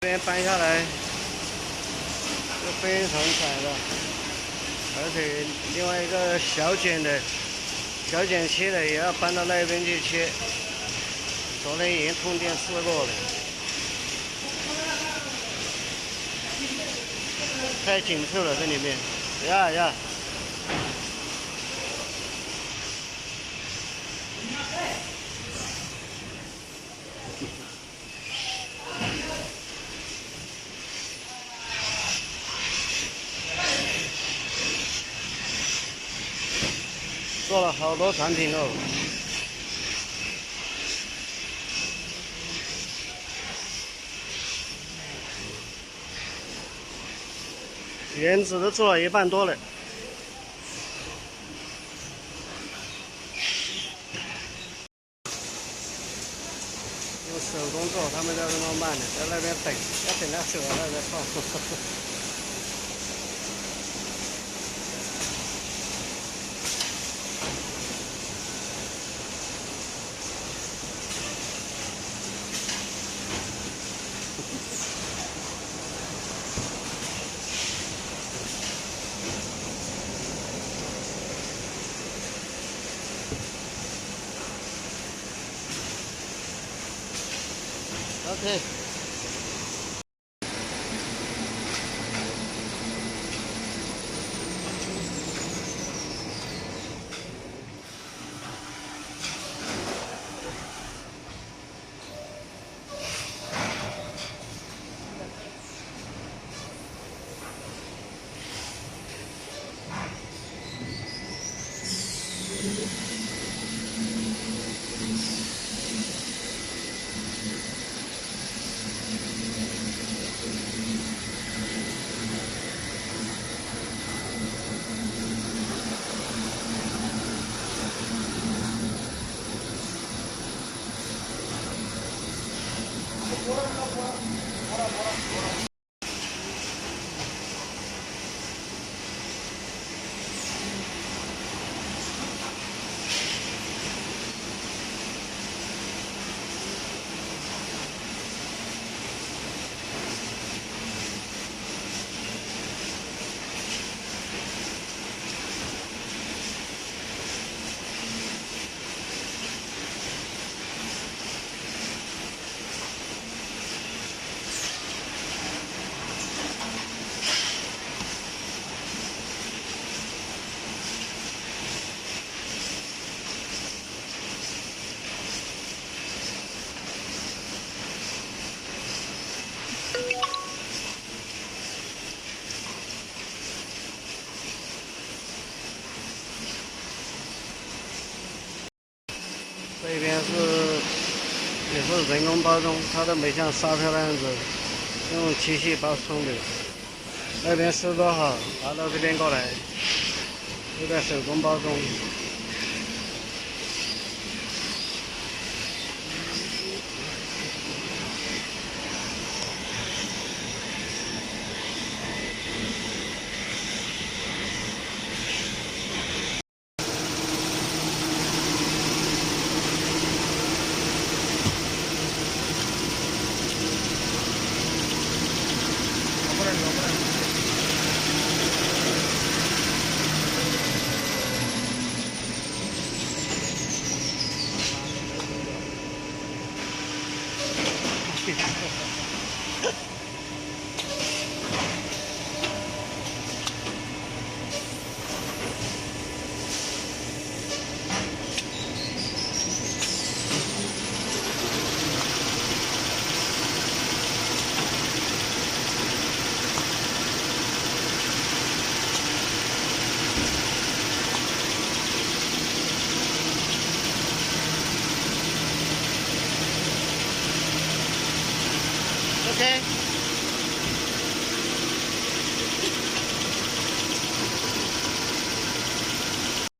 这边搬下来是非常窄的，而且另外一个小剪切的也要搬到那边去切。昨天已经通电试过了，太紧凑了这里面，呀。 做了好多产品哦，原子都做了一半多了。用手工做，他们在这么慢的，在那边等，要等它熟了再放。OK。这边也是人工包装，它都没像沙特那样子用机器包装的。那边湿多好，拿到这边过来，都在手工包装。OK。